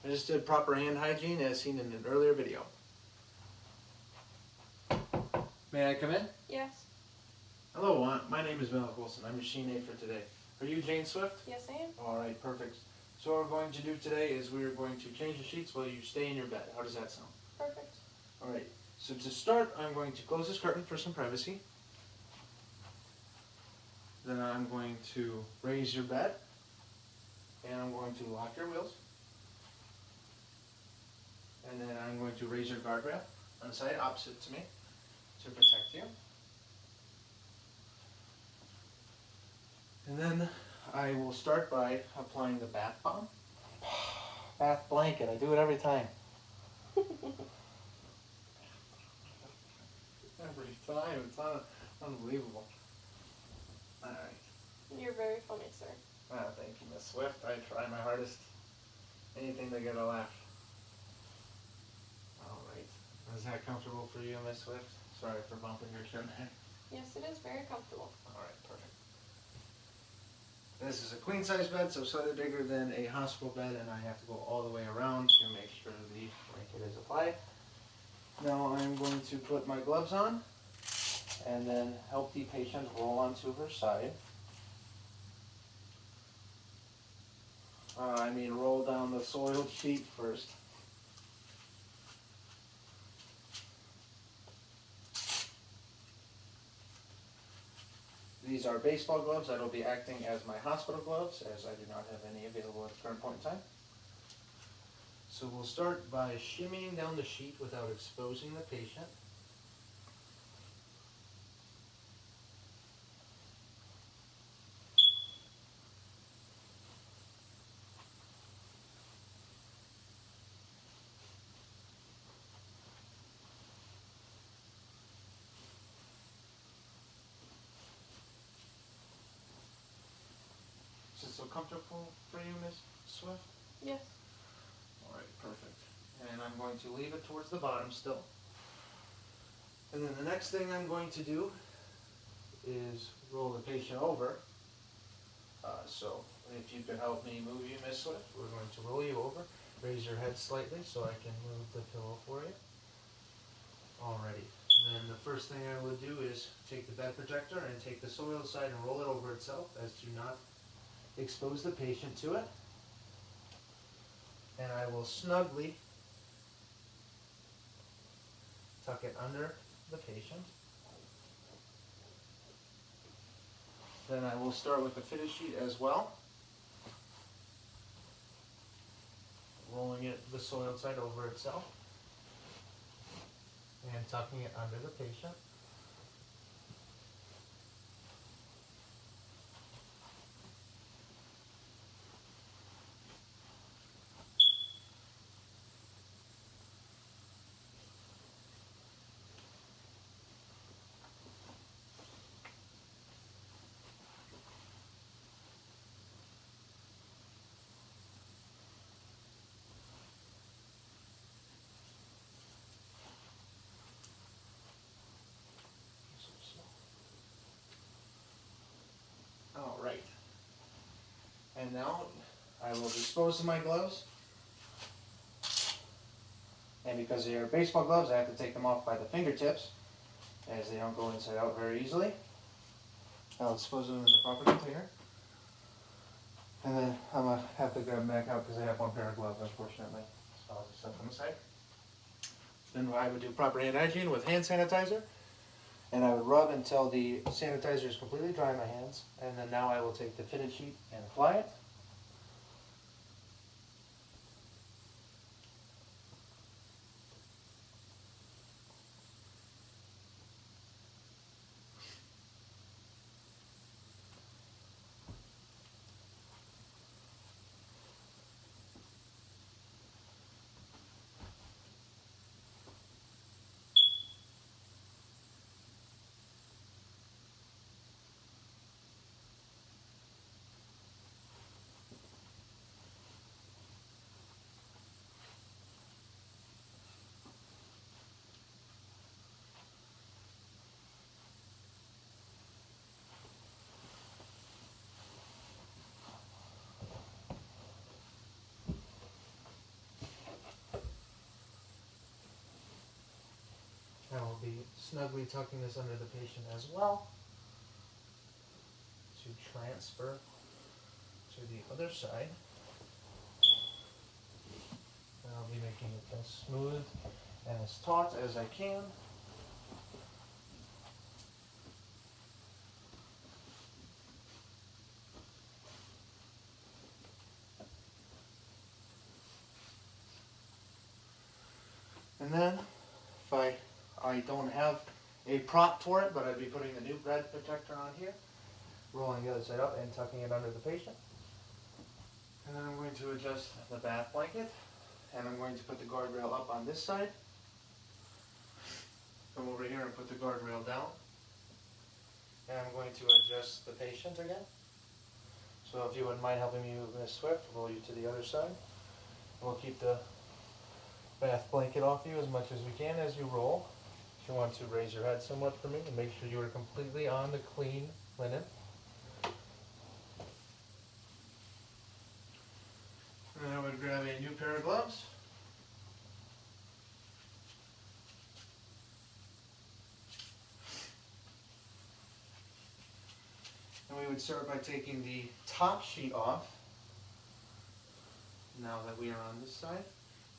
I just did proper hand hygiene as seen in an earlier video. May I come in? Yes. Hello, my name is Malik Wilson. I'm your CNA for today. Are you Jane Swift? Yes, I am. Alright, perfect. So what we're going to do today is we're going to change the sheets while you stay in your bed. How does that sound? Perfect. Alright, so to start, I'm going to close this curtain for some privacy. Then I'm going to raise your bed. And I'm going to lock your wheels. And then I'm going to raise your guardrail on the side opposite to me to protect you. And then I will start by applying the bath bomb. Bath blanket, I do it every time. Every time, it's unbelievable. Alright. You're very funny, sir. Thank you, Miss Swift. I try my hardest. Anything to get a laugh. Alright. Is that comfortable for you, Miss Swift? Sorry for bumping your chin there. Yes, it is very comfortable. Alright, perfect. This is a queen size bed, so slightly bigger than a hospital bed, and I have to go all the way around to make sure the blanket is applied. Now I'm going to put my gloves on and then help the patient roll onto her side. Roll down the soiled sheet first. These are baseball gloves that will be acting as my hospital gloves, as I do not have any available at the current point in time. So we'll start by shimmying down the sheet without exposing the patient. Is it so comfortable for you, Miss Swift? Yes. Alright, perfect. And I'm going to leave it towards the bottom still. And then the next thing I'm going to do is roll the patient over. So if you could help me move you, Miss Swift, we're going to roll you over. Raise your head slightly so I can move the pillow for you. Alrighty. Then the first thing I would do is take the bed protector and take the soiled side and roll it over itself as to not expose the patient to it. And I will snugly tuck it under the patient. Then I will start with the fitted sheet as well. Rolling it, the soiled side over itself. And tucking it under the patient. Alright. And now I will dispose of my gloves. And because they are baseball gloves, I have to take them off by the fingertips, as they don't go inside out very easily. I'll dispose of them in the proper container. And then I'm going to have to grab them back out because I have one pair of gloves, unfortunately. So I'll just set them aside. Then I would do proper hand hygiene with hand sanitizer. And I would rub until the sanitizer is completely dry in my hands. And then now I will take the fitted sheet and apply it. snugly tucking this under the patient as well to transfer to the other side. And I'll be making it as smooth and as taut as I can. And then, if I don't have a prop for it, but I'd be putting the new bed protector on here, rolling the other side up and tucking it under the patient. And then I'm going to adjust the bath blanket, and I'm going to put the guardrail up on this side. Come over here and put the guardrail down. And I'm going to adjust the patient again. So if you wouldn't mind helping me with Miss Swift, roll you to the other side. And we'll keep the bath blanket off you as much as we can as you roll. If you want to raise your head somewhat for me and make sure you are completely on the clean linen. And I would grab a new pair of gloves. And we would start by taking the top sheet off. Now that we are on this side,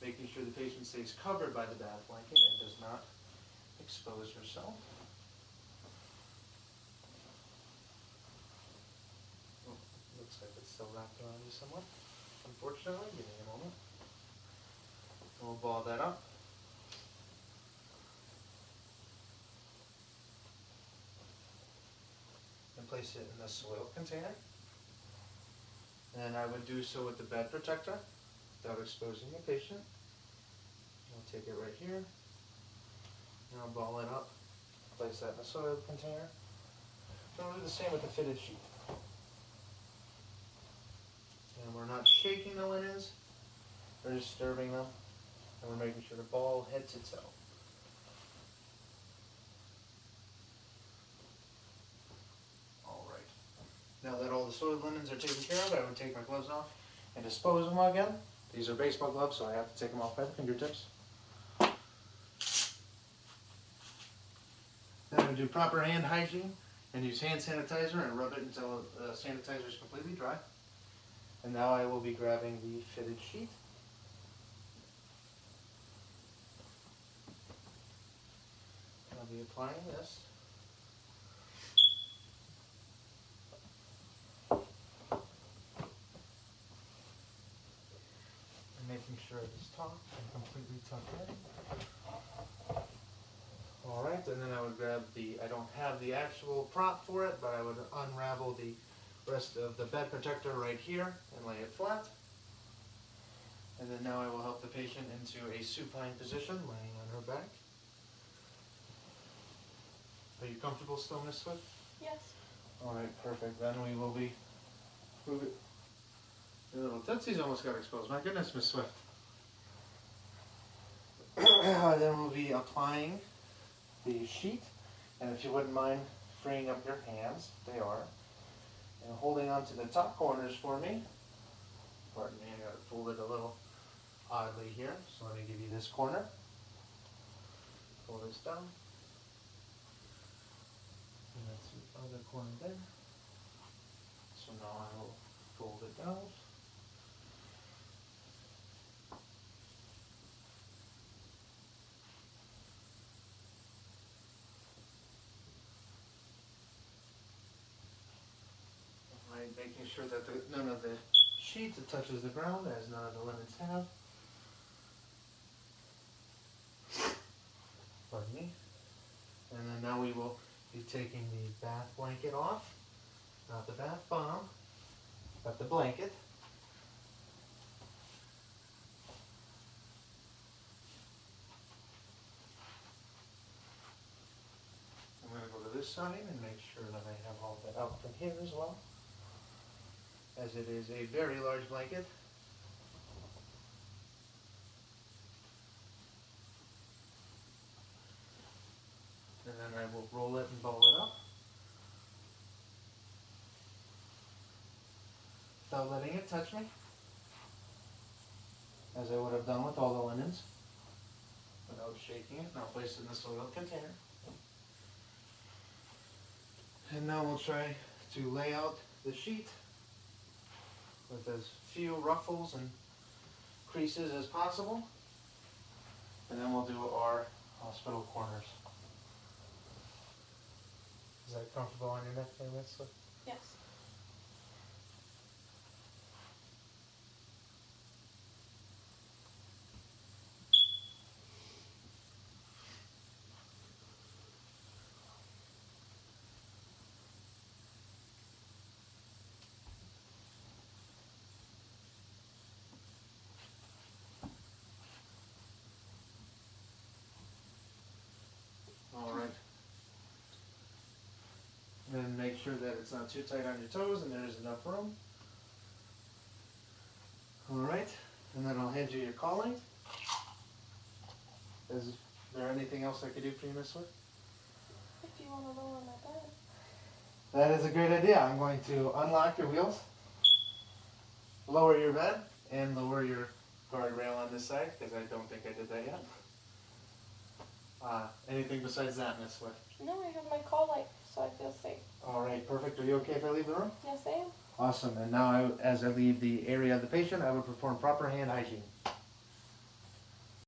making sure the patient stays covered by the bath blanket and does not expose herself. Oh, looks like it's still wrapped around you somewhat. Unfortunately, give me a moment. And we'll ball that up. And place it in the soil container. And I would do so with the bed protector without exposing the patient. I'll take it right here. And I'll ball it up. Place that in the soil container. And I'll do the same with the fitted sheet. And we're not shaking the linens or disturbing them. And we're making sure the ball hits itself. Alright. Now that all the soiled linens are taken care of, I would take my gloves off and dispose of them again. These are baseball gloves, so I have to take them off by the fingertips. Then I would do proper hand hygiene and use hand sanitizer and rub it until the sanitizer is completely dry. And now I will be grabbing the fitted sheet. I'll be applying this. And making sure it is taut and completely tucked in. Alright, and then I would grab I don't have the actual prop for it, but I would unravel the rest of the bed protector right here and lay it flat. And then now I will help the patient into a supine position, laying on her back. Are you comfortable still, Miss Swift? Yes. Alright, perfect. Then we will be moving. Your little tootsies almost got exposed. My goodness, Miss Swift. Then we'll be applying the sheet. And if you wouldn't mind freeing up your hands, they are. And holding on to the top corners for me. Pardon me, I got it folded a little oddly here. So let me give you this corner. Pull this down. And that's the other corner there. So now I will fold it down. Alright, making sure that none of the sheet touches the ground, as none of the linens have. Pardon me. And then now we will be taking the bath blanket off. Not the bath bomb, but the blanket. I'm going to go to this side and make sure that I have all that out from here as well, as it is a very large blanket. And then I will roll it and ball it up without letting it touch me, as I would have done with all the linens, without shaking it. Now place it in the soil container. And now we'll try to lay out the sheet with as few ruffles and creases as possible. And then we'll do our hospital corners. Is that comfortable on your neck there, Miss? Yes. All right. And make sure that it's not too tight on your toes and there is enough room. All right. And then I'll hand you your calling. Is there anything else I could do for you, Miss Swift? If you want to lower my bed. That is a great idea. I'm going to unlock your wheels, lower your bed, and lower your guardrail on this side, because I don't think I did that yet. Anything besides that, Miss Swift? No, I have my call light, so I feel safe. All right, perfect. Are you okay if I leave the room? Yes, I am. Awesome. And now, as I leave the area of the patient, I will perform proper hand hygiene.